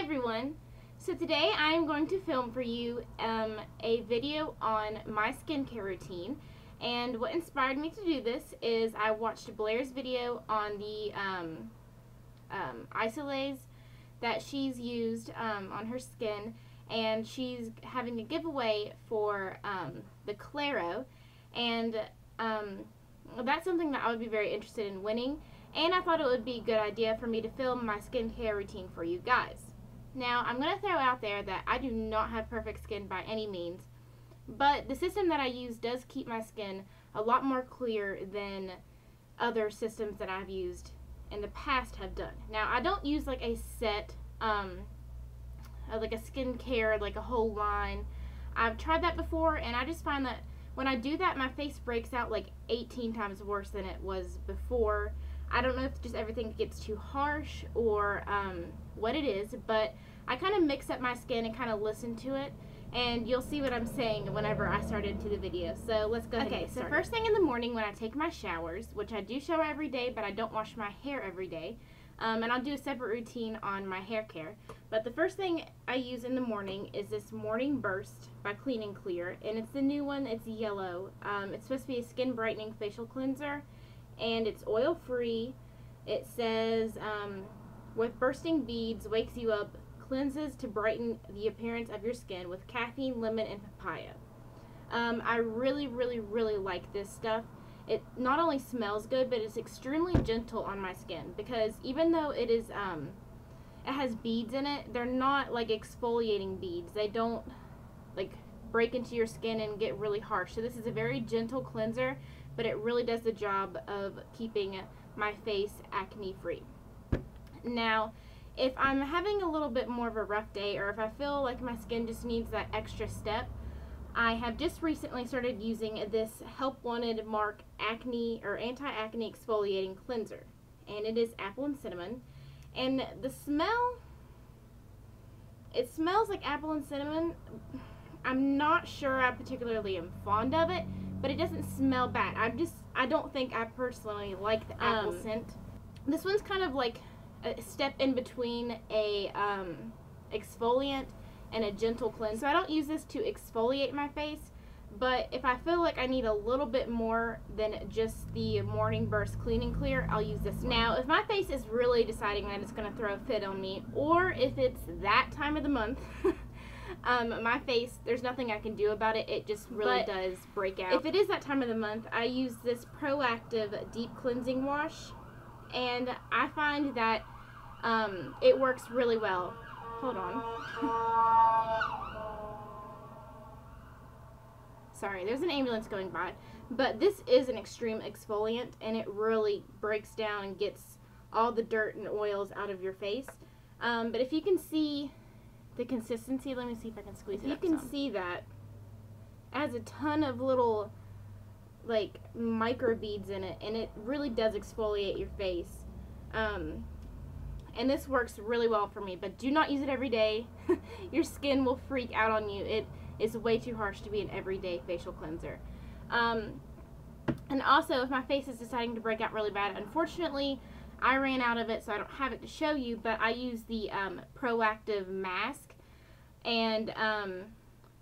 everyone, so today I am going to film for you a video on my skincare routine, and what inspired me to do this is I watched Blair's video on the isolase that she's used on her skin, and she's having a giveaway for the CLARO, and that's something that I would be very interested in winning, and I thought it would be a good idea for me to film my skincare routine for you guys. Now, I'm going to throw out there that I do not have perfect skin by any means, but the system that I use does keep my skin a lot more clear than other systems that I've used in the past have done. Now, I don't use like a set, like a skincare, like a whole line. I've tried that before, and I just find that when I do that, my face breaks out like 18 times worse than it was before. I don't know if just everything gets too harsh or what it is, but I kind of mix up my skin and kind of listen to it, and you'll see what I'm saying whenever I start into the video. So let's go ahead and get started. So first thing in the morning when I take my showers, which I do shower every day, but I don't wash my hair every day, and I'll do a separate routine on my hair care. But the first thing I use in the morning is this Morning Burst by Clean & Clear, and it's the new one. It's yellow. It's supposed to be a skin brightening facial cleanser, and it's oil free. It says with bursting beads, wakes you up, cleanses to brighten the appearance of your skin with caffeine, lemon, and papaya. I really like this stuff. It not only smells good, but it's extremely gentle on my skin, because even though it is it has beads in it, they're not like exfoliating beads. They don't like break into your skin and get really harsh. So this is a very gentle cleanser, but it really does the job of keeping my face acne free. Now, if I'm having a little bit more of a rough day, or if I feel like my skin just needs that extra step, I have just recently started using this Help Wanted Mark Acne or Anti-Acne Exfoliating Cleanser, and it is apple and cinnamon. And the smell, it smells like apple and cinnamon. I'm not sure I particularly am fond of it, but it doesn't smell bad. I don't think I personally like the apple scent. This one's kind of like a step in between a exfoliant and a gentle cleanse. So I don't use this to exfoliate my face, but if I feel like I need a little bit more than just the Morning Burst Clean & Clear, I'll use this one. Now, if my face is really deciding that it's going to throw a fit on me, or if it's that time of the month, my face, there's nothing I can do about it. It just really does break out. If it is that time of the month, I use this Proactive Deep Cleansing Wash, and I find that it works really well. Hold on. Sorry, there's an ambulance going by. But this is an extreme exfoliant, and it really breaks down and gets all the dirt and oils out of your face. But if you can see the consistency, let me see if I can squeeze it up some. You can see that it has a ton of little like micro beads in it, and it really does exfoliate your face. And this works really well for me, but do not use it every day. Your skin will freak out on you. It is way too harsh to be an everyday facial cleanser. And also, if my face is deciding to break out really bad, unfortunately I ran out of it, so I don't have it to show you, but I use the Proactive Mask, and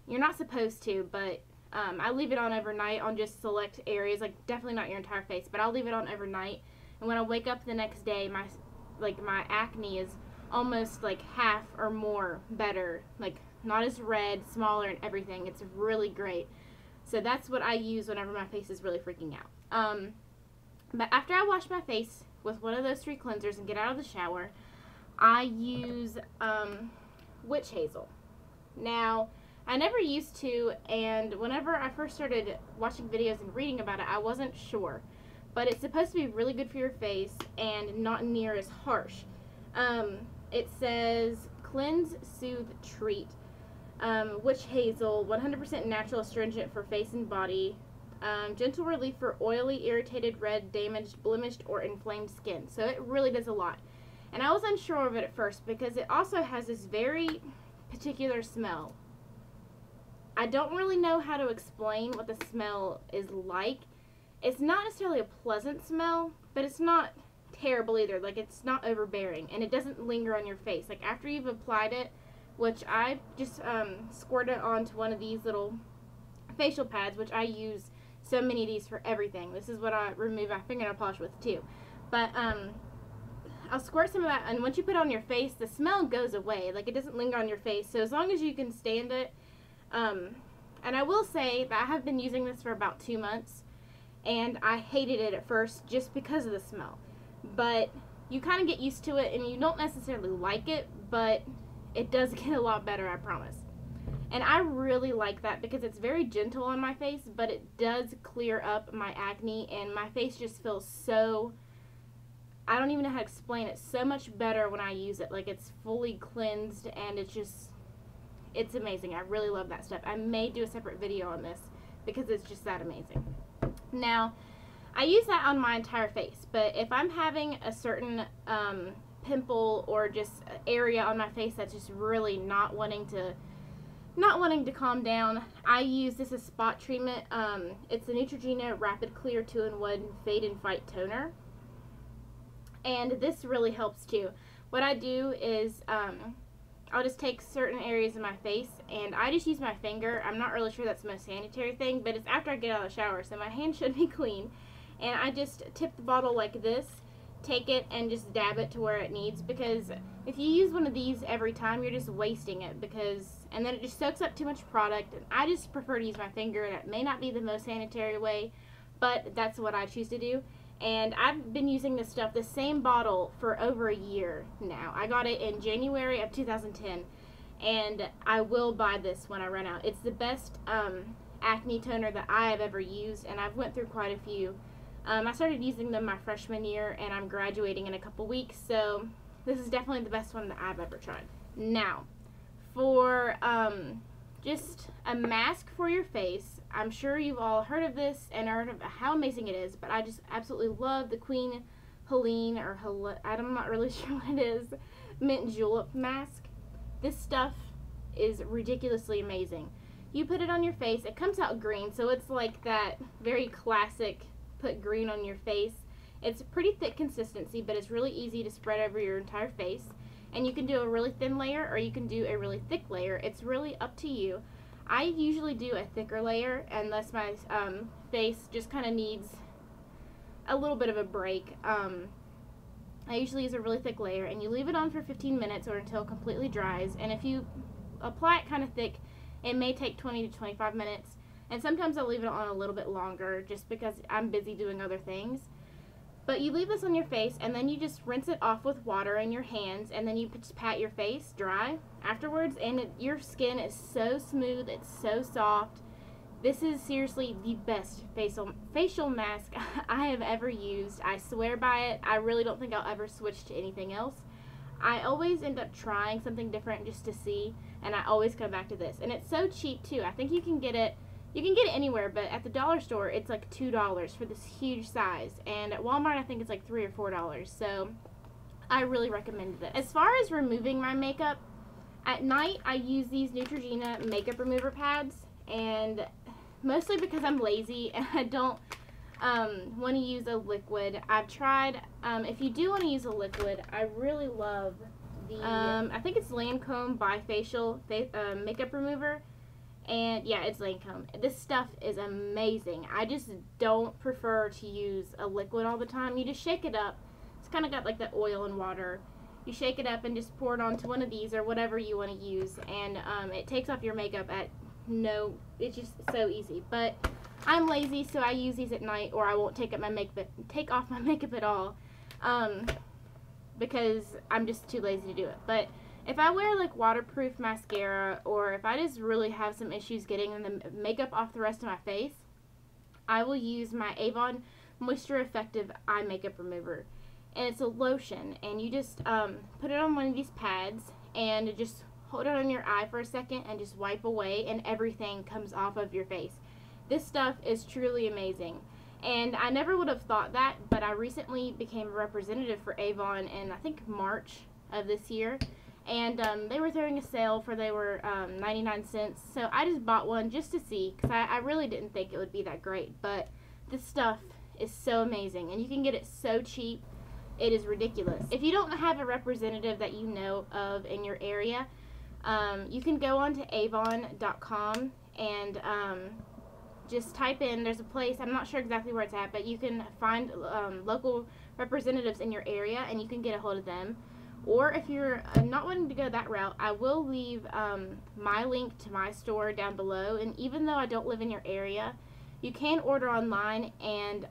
you're not supposed to, but I leave it on overnight on just select areas, like definitely not your entire face, but I'll leave it on overnight, and when I wake up the next day, my acne is almost like half or more better, like not as red, smaller, and everything. It's really great. So that's what I use whenever my face is really freaking out. But after I wash my face with one of those 3 cleansers and get out of the shower, I use witch hazel. Now, I never used to, and whenever I first started watching videos and reading about it, I wasn't sure. But it's supposed to be really good for your face and not near as harsh. It says, cleanse, soothe, treat. Witch hazel, 100% natural astringent for face and body. Gentle relief for oily, irritated, red, damaged, blemished, or inflamed skin. So it really does a lot. And I was unsure of it at first because it also has this very particular smell. I don't really know how to explain what the smell is like. It's not necessarily a pleasant smell, but it's not terrible either. Like, it's not overbearing, and it doesn't linger on your face. Like, after you've applied it, which I just squirt it onto one of these little facial pads, which I use so many of these for everything. This is what I remove my fingernail polish with too. But I'll squirt some of that, and once you put it on your face, the smell goes away. Like, it doesn't linger on your face. So as long as you can stand it, and I will say that I have been using this for about 2 months, and I hated it at first just because of the smell. But you kind of get used to it, and you don't necessarily like it, but it does get a lot better, I promise. And I really like that because it's very gentle on my face, but it does clear up my acne, and my face just feels so, I don't even know how to explain it, so much better when I use it. Like, it's fully cleansed, and it's amazing. I really love that stuff. I may do a separate video on this because it's just that amazing. Now, I use that on my entire face, but if I'm having a certain pimple or just area on my face that's just really not wanting to calm down, I use this as spot treatment. It's the Neutrogena Rapid Clear 2-in-1 Fade and Fight Toner, and this really helps too. What I do is I'll just take certain areas of my face, and I just use my finger. I'm not really sure that's the most sanitary thing, but it's after I get out of the shower, so my hand should be clean. And I just tip the bottle like this, take it, and just dab it to where it needs, because if you use one of these every time, you're just wasting it, and then it just soaks up too much product. And I just prefer to use my finger, and it may not be the most sanitary way, but that's what I choose to do. And I've been using this stuff, the same bottle, for over a year now. I got it in January of 2010, and I will buy this when I run out. It's the best acne toner that I have ever used, and I've went through quite a few. I started using them my freshman year, and I'm graduating in a couple weeks, so this is definitely the best one that I've ever tried. Now, for just a mask for your face, I'm sure you've all heard of this and heard of how amazing it is, but I just absolutely love the Queen Helene, I'm not really sure what it is, Mint Julep mask. This stuff is ridiculously amazing. You put it on your face, it comes out green, so it's like that very classic put green on your face. It's a pretty thick consistency, but it's really easy to spread over your entire face. And you can do a really thin layer, or you can do a really thick layer. It's really up to you. I usually do a thicker layer unless my face just kind of needs a little bit of a break. I usually use a really thick layer, and you leave it on for 15 minutes or until it completely dries. And if you apply it kind of thick, it may take 20 to 25 minutes. And sometimes I'll leave it on a little bit longer just because I'm busy doing other things. But you leave this on your face, and then you just rinse it off with water in your hands, and then you just pat your face dry afterwards, and your skin is so smooth, it's so soft. This is seriously the best facial mask I have ever used. I swear by it. I really don't think I'll ever switch to anything else. I always end up trying something different just to see, and I always come back to this. And it's so cheap too. I think you can get it anywhere, but at the dollar store it's like $2 for this huge size, and at Walmart I think it's like $3 or $4. So I really recommend this. As far as removing my makeup, at night I use these Neutrogena makeup remover pads, and mostly because I'm lazy and I don't want to use a liquid. I've tried, if you do want to use a liquid, I really love the I think it's Lancome Bifacial makeup remover. And yeah, it's Lancome. This stuff is amazing. I just don't prefer to use a liquid all the time. You just shake it up. It's kind of got like that oil and water. You shake it up and just pour it onto one of these or whatever you want to use. And it takes off your makeup it's just so easy. But I'm lazy, so I use these at night, or I won't take off my makeup at all. Because I'm just too lazy to do it. But if I wear like waterproof mascara, or if I just really have some issues getting the makeup off the rest of my face, I will use my Avon Moisture Effective Eye Makeup Remover. And it's a lotion, and you just put it on one of these pads and just hold it on your eye for a second and just wipe away, and everything comes off of your face. This stuff is truly amazing. And I never would have thought that, but I recently became a representative for Avon in I think March of this year. And they were throwing a sale for, they were 99 cents. So I just bought one just to see, because I really didn't think it would be that great. But this stuff is so amazing, and you can get it so cheap. It is ridiculous. If you don't have a representative that you know of in your area, you can go on to avon.com and just type in, there's a place, I'm not sure exactly where it's at, but you can find local representatives in your area and you can get a hold of them. Or if you're not wanting to go that route, I will leave my link to my store down below. And even though I don't live in your area, you can order online and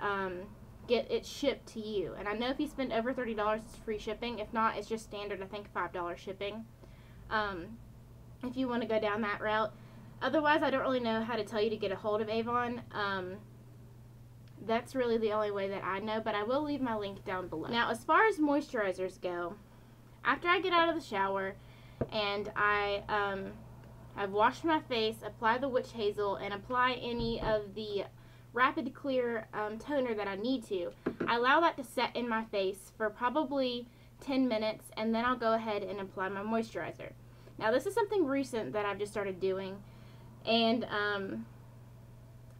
get it shipped to you. And I know if you spend over $30, it's free shipping. If not, it's just standard, I think, $5 shipping. If you want to go down that route. Otherwise, I don't really know how to tell you to get a hold of Avon. That's really the only way that I know, but I will leave my link down below. Now, as far as moisturizers go, after I get out of the shower and I've washed my face, apply the witch hazel, and apply any of the rapid clear toner that I need to, I allow that to set in my face for probably 10 minutes, and then I'll go ahead and apply my moisturizer. Now, this is something recent that I've just started doing, and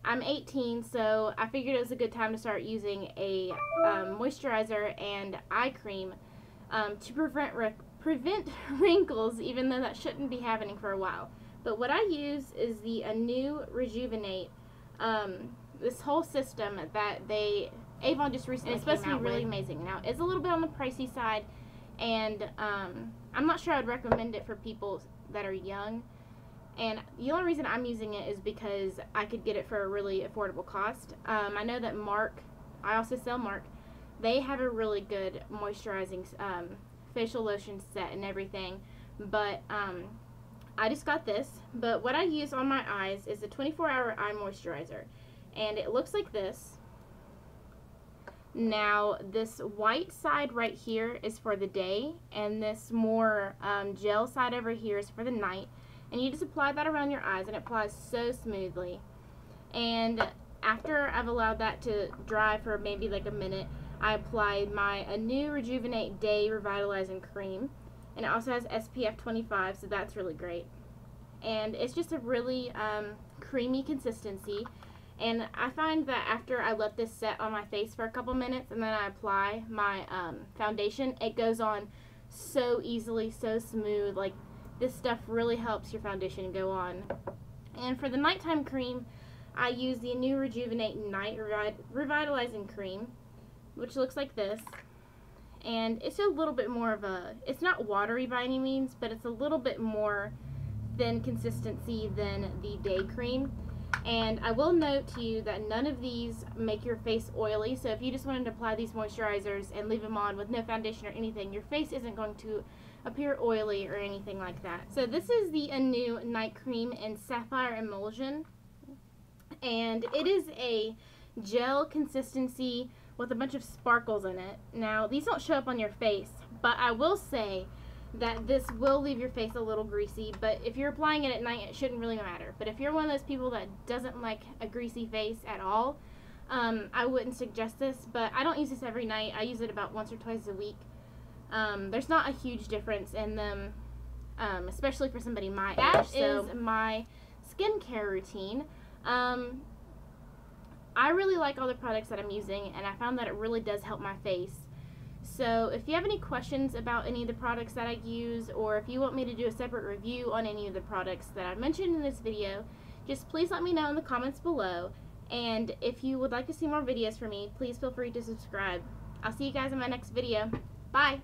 I'm 18, so I figured it was a good time to start using a moisturizer and eye cream to prevent wrinkles, even though that shouldn't be happening for a while. But what I use is the new Rejuvenate, this whole system that Avon just recently came out with. It's supposed to be really amazing. Now, it's a little bit on the pricey side, and I'm not sure I would recommend it for people that are young. And the only reason I'm using it is because I could get it for a really affordable cost. I know that Mark, I also sell Mark, they have a really good moisturizing facial lotion set and everything. But I just got this. But what I use on my eyes is a 24-hour eye moisturizer. And it looks like this. Now, this white side right here is for the day. And this more gel side over here is for the night. And you just apply that around your eyes, and it applies so smoothly. And after I've allowed that to dry for maybe like a minute, I applied a new Rejuvenate Day Revitalizing Cream. And it also has SPF 25, so that's really great. And it's just a really creamy consistency. And I find that after I let this set on my face for a couple minutes and then I apply my foundation, it goes on so easily, so smooth. Like, this stuff really helps your foundation go on. And for the nighttime cream, I use the new Rejuvenate Night Revitalizing Cream, which looks like this. And it's a little bit more of it's not watery by any means, but it's a little bit more thin consistency than the day cream. And I will note to you that none of these make your face oily, so if you just wanted to apply these moisturizers and leave them on with no foundation or anything, your face isn't going to appear oily or anything like that. So this is the new night cream in Sapphire Emulsion, and it is a gel consistency with a bunch of sparkles in it. Now, these don't show up on your face, but I will say that this will leave your face a little greasy, but if you're applying it at night, it shouldn't really matter. But if you're one of those people that doesn't like a greasy face at all, I wouldn't suggest this. But I don't use this every night. I use it about once or twice a week. There's not a huge difference in them, especially for somebody my age. That is my skincare routine. I really like all the products that I'm using, and I found that it really does help my face. So if you have any questions about any of the products that I use, or if you want me to do a separate review on any of the products that I mentioned in this video, just please let me know in the comments below. And if you would like to see more videos from me, please feel free to subscribe. I'll see you guys in my next video. Bye!